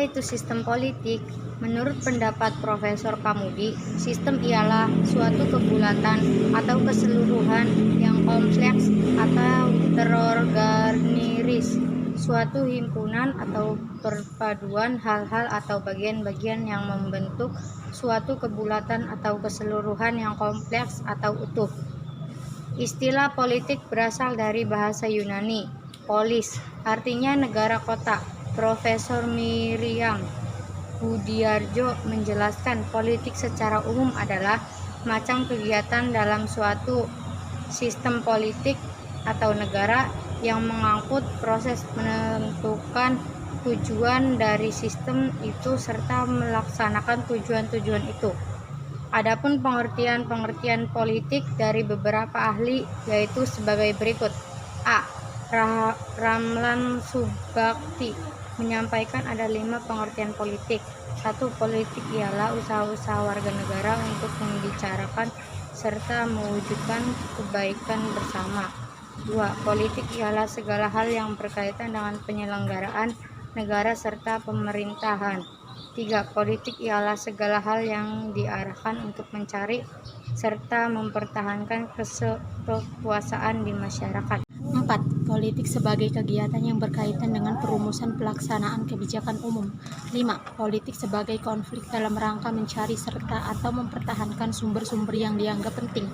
Apa itu sistem politik? Menurut pendapat Profesor Kamudi, sistem ialah suatu kebulatan atau keseluruhan yang kompleks atau terorganisir, suatu himpunan atau perpaduan hal-hal atau bagian-bagian yang membentuk suatu kebulatan atau keseluruhan yang kompleks atau utuh. Istilah politik berasal dari bahasa Yunani, polis, artinya negara kota. Profesor Miriam Budiarjo menjelaskan politik secara umum adalah macam kegiatan dalam suatu sistem politik atau negara yang mengangkut proses menentukan tujuan dari sistem itu serta melaksanakan tujuan-tujuan itu. Adapun pengertian politik dari beberapa ahli yaitu sebagai berikut. A. Ramlan Subakti menyampaikan ada 5 pengertian politik. 1. Politik ialah usaha-usaha warga negara untuk membicarakan serta mewujudkan kebaikan bersama. 2. Politik ialah segala hal yang berkaitan dengan penyelenggaraan negara serta pemerintahan. 3. Politik ialah segala hal yang diarahkan untuk mencari serta mempertahankan kekuasaan di masyarakat. 4. Politik sebagai kegiatan yang berkaitan dengan perumusan pelaksanaan kebijakan umum. 5. Politik sebagai konflik dalam rangka mencari serta atau mempertahankan sumber-sumber yang dianggap penting.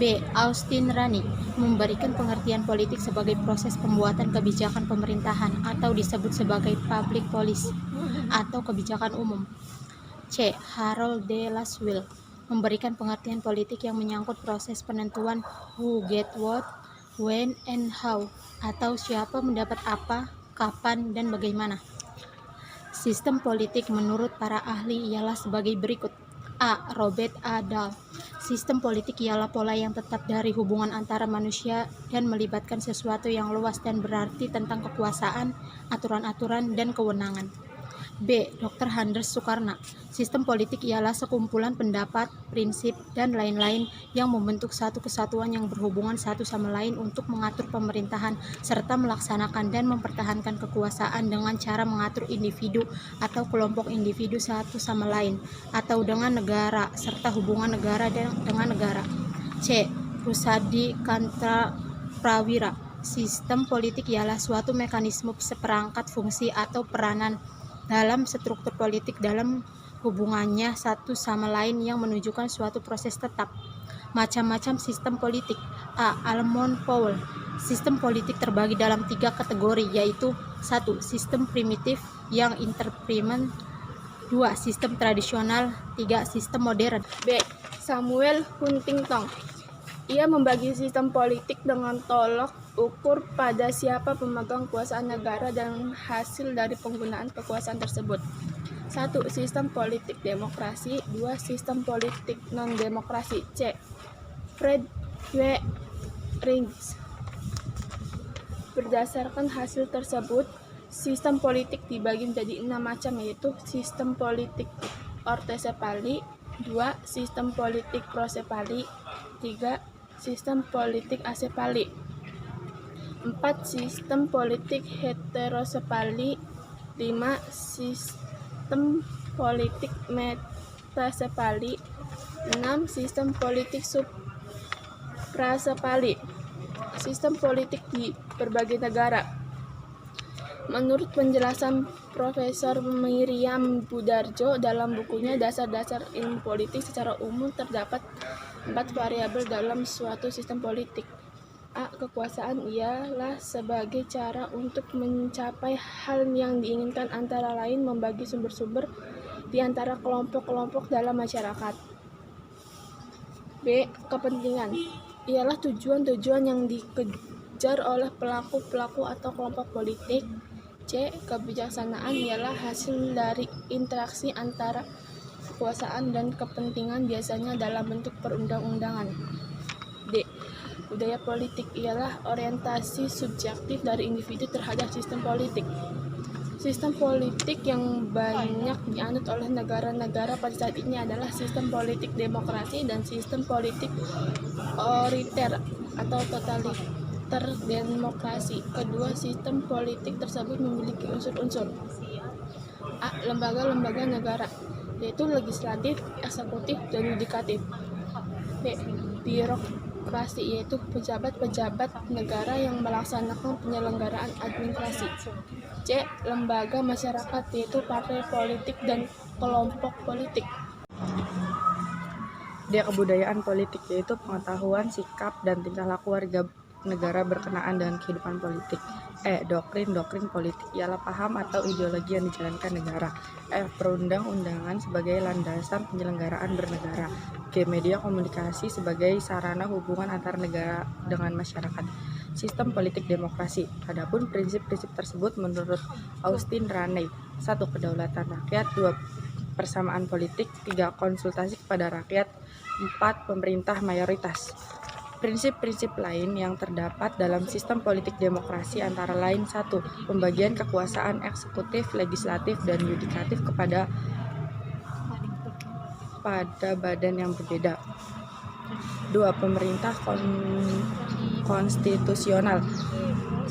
B. Austin Rani memberikan pengertian politik sebagai proses pembuatan kebijakan pemerintahan atau disebut sebagai public policy atau kebijakan umum. C. Harold de Laswell memberikan pengertian politik yang menyangkut proses penentuan who get what, when and how, atau siapa mendapat apa, kapan, dan bagaimana. Sistem politik menurut para ahli ialah sebagai berikut. A. Robert A. Dahl. Sistem politik ialah pola yang tetap dari hubungan antara manusia dan melibatkan sesuatu yang luas dan berarti tentang kekuasaan, aturan-aturan, dan kewenangan. B. Dr. Anders Soekarno. Sistem politik ialah sekumpulan pendapat, prinsip, dan lain-lain yang membentuk satu kesatuan yang berhubungan satu sama lain untuk mengatur pemerintahan serta melaksanakan dan mempertahankan kekuasaan dengan cara mengatur individu atau kelompok individu satu sama lain atau dengan negara serta hubungan negara dengan negara. C. Rusadi Kantra Prawira. Sistem politik ialah suatu mekanisme seperangkat fungsi atau peranan dalam struktur politik dalam hubungannya satu sama lain yang menunjukkan suatu proses tetap. Macam-macam sistem politik. A. Almond Powell. Sistem politik terbagi dalam 3 kategori yaitu 1. Sistem primitif yang interpretasi. 2. Sistem tradisional. 3. Sistem modern. B. Samuel Huntington. Ia membagi sistem politik dengan tolok ukur pada siapa pemegang kekuasaan negara dan hasil dari penggunaan kekuasaan tersebut. 1. Sistem politik demokrasi. 2. Sistem politik non-demokrasi. C. Fred W. Rings. Berdasarkan hasil tersebut, sistem politik dibagi menjadi 6 macam yaitu sistem politik ortosepali, 2. Sistem politik prosepali, 3. Sistem politik asepali, 4. Sistem politik heterosepali, 5. Sistem politik metasepali, 6. Sistem politik suprasepali. Sistem politik di berbagai negara. Menurut penjelasan Profesor Miriam Budiarjo dalam bukunya Dasar-Dasar Ilmu Politik, secara umum terdapat 4 variabel dalam suatu sistem politik. A. Kekuasaan ialah sebagai cara untuk mencapai hal yang diinginkan, antara lain membagi sumber-sumber di antara kelompok-kelompok dalam masyarakat. B. Kepentingan ialah tujuan-tujuan yang dikejar oleh pelaku-pelaku atau kelompok politik. C. Kebijaksanaan ialah hasil dari interaksi antara kekuasaan dan kepentingan, biasanya dalam bentuk perundang-undangan. D. Budaya politik ialah orientasi subjektif dari individu terhadap sistem politik. Sistem politik yang banyak dianut oleh negara-negara pada saat ini adalah sistem politik demokrasi dan sistem politik otoriter atau totaliter demokrasi. Kedua sistem politik tersebut memiliki unsur-unsur A. Lembaga-lembaga negara, yaitu legislatif, eksekutif, dan yudikatif. B. Birokrasi, yaitu pejabat-pejabat negara yang melaksanakan penyelenggaraan administrasi. C. Lembaga masyarakat, yaitu partai politik dan kelompok politik. D. Kebudayaan politik, yaitu pengetahuan, sikap, dan tingkah laku warga negara berkenaan dengan kehidupan politik. E. Doktrin politik, ialah paham atau ideologi yang dijalankan negara. F. Perundang-undangan sebagai landasan penyelenggaraan bernegara. G. Media komunikasi sebagai sarana hubungan antar negara dengan masyarakat. Sistem politik demokrasi. Adapun prinsip-prinsip tersebut menurut Austin Raney: 1. Kedaulatan rakyat. 2. Persamaan politik. 3. Konsultasi kepada rakyat. 4. Pemerintah mayoritas. Prinsip-prinsip lain yang terdapat dalam sistem politik demokrasi antara lain: 1. Pembagian kekuasaan eksekutif, legislatif, dan yudikatif kepada badan yang berbeda. 2. Pemerintah konstitusional.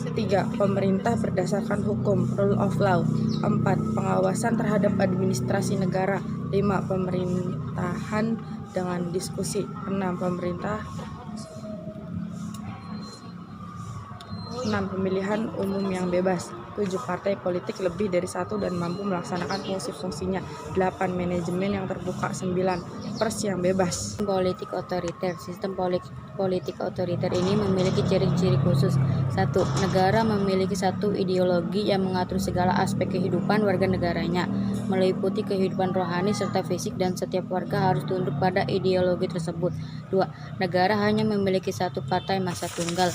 3. Pemerintah berdasarkan hukum, rule of law. 4. Pengawasan terhadap administrasi negara. 5. Pemerintahan dengan diskusi. 6. Pemilihan umum yang bebas. 7. Partai politik lebih dari satu dan mampu melaksanakan fungsi-fungsinya. 8. Manajemen yang terbuka. 9. Pers yang bebas. Politik otoriter. Sistem politik otoriter ini memiliki ciri-ciri khusus. 1. Negara memiliki satu ideologi yang mengatur segala aspek kehidupan warga negaranya, meliputi kehidupan rohani serta fisik, dan setiap warga harus tunduk pada ideologi tersebut. 2. Negara hanya memiliki satu partai masa tunggal.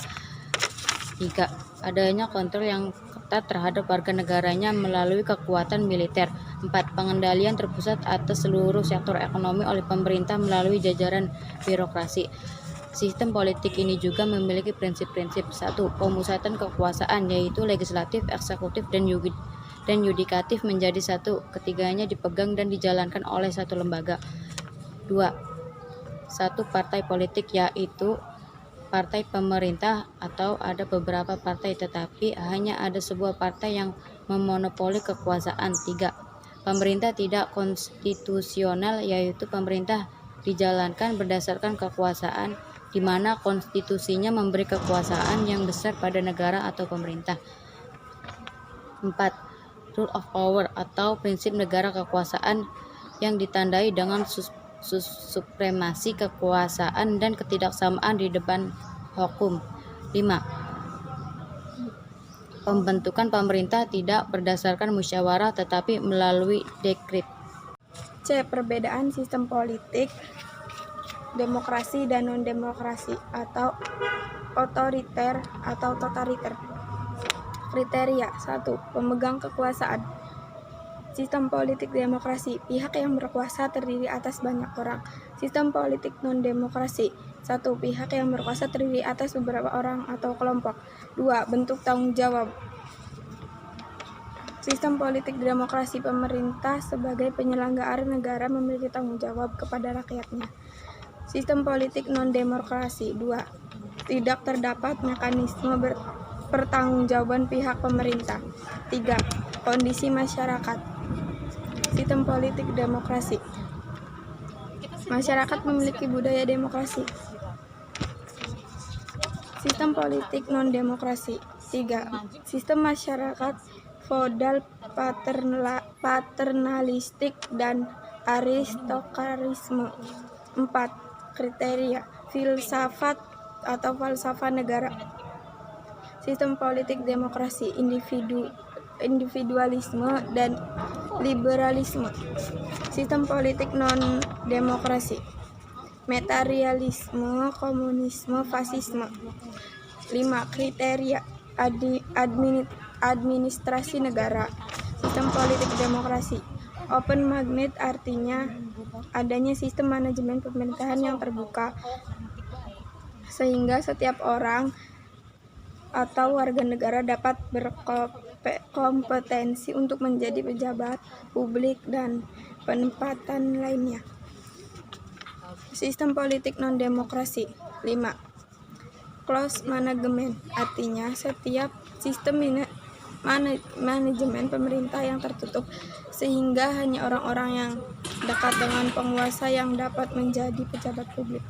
3. Adanya kontrol yang ketat terhadap warga negaranya melalui kekuatan militer. 4. Pengendalian terpusat atas seluruh sektor ekonomi oleh pemerintah melalui jajaran birokrasi. Sistem politik ini juga memiliki prinsip-prinsip. 1. Pemusatan kekuasaan, yaitu legislatif, eksekutif, dan yudikatif menjadi satu. Ketiganya dipegang dan dijalankan oleh satu lembaga. 2. 1. Partai politik, yaitu partai pemerintah atau ada beberapa partai, tetapi hanya ada sebuah partai yang memonopoli kekuasaan. 3. Pemerintah tidak konstitusional, yaitu pemerintah dijalankan berdasarkan kekuasaan, di mana konstitusinya memberi kekuasaan yang besar pada negara atau pemerintah. 4. Rule of power atau prinsip negara kekuasaan yang ditandai dengan supremasi kekuasaan dan ketidaksamaan di depan hukum. 5. Pembentukan pemerintah tidak berdasarkan musyawarah tetapi melalui dekret. C. Perbedaan sistem politik demokrasi dan non-demokrasi atau otoriter atau totaliter. Kriteria. 1. Pemegang kekuasaan. Sistem politik demokrasi, pihak yang berkuasa terdiri atas banyak orang. Sistem politik non-demokrasi. 1. Pihak yang berkuasa terdiri atas beberapa orang atau kelompok. 2. Bentuk tanggung jawab. Sistem politik demokrasi, pemerintah sebagai penyelenggara negara memiliki tanggung jawab kepada rakyatnya. Sistem politik non-demokrasi. 2. Tidak terdapat mekanisme pertanggungjawaban pihak pemerintah. 3. Kondisi masyarakat. Sistem politik demokrasi. Masyarakat memiliki budaya demokrasi. Sistem politik non-demokrasi. 3. Sistem masyarakat feodal, paternalistik, dan aristokratisme. 4. Kriteria. Filsafat atau falsafah negara. Sistem politik demokrasi, individualisme dan liberalisme. Sistem politik non-demokrasi, materialisme, komunisme, fasisme. 5. Kriteria. Administrasi negara. Sistem politik demokrasi, open magnet, artinya adanya sistem manajemen pemerintahan yang terbuka sehingga setiap orang atau warga negara dapat berkompetensi untuk menjadi pejabat publik dan penempatan lainnya. Sistem politik non-demokrasi. 5. Closed management, artinya setiap sistem manajemen pemerintah yang tertutup sehingga hanya orang-orang yang dekat dengan penguasa yang dapat menjadi pejabat publik.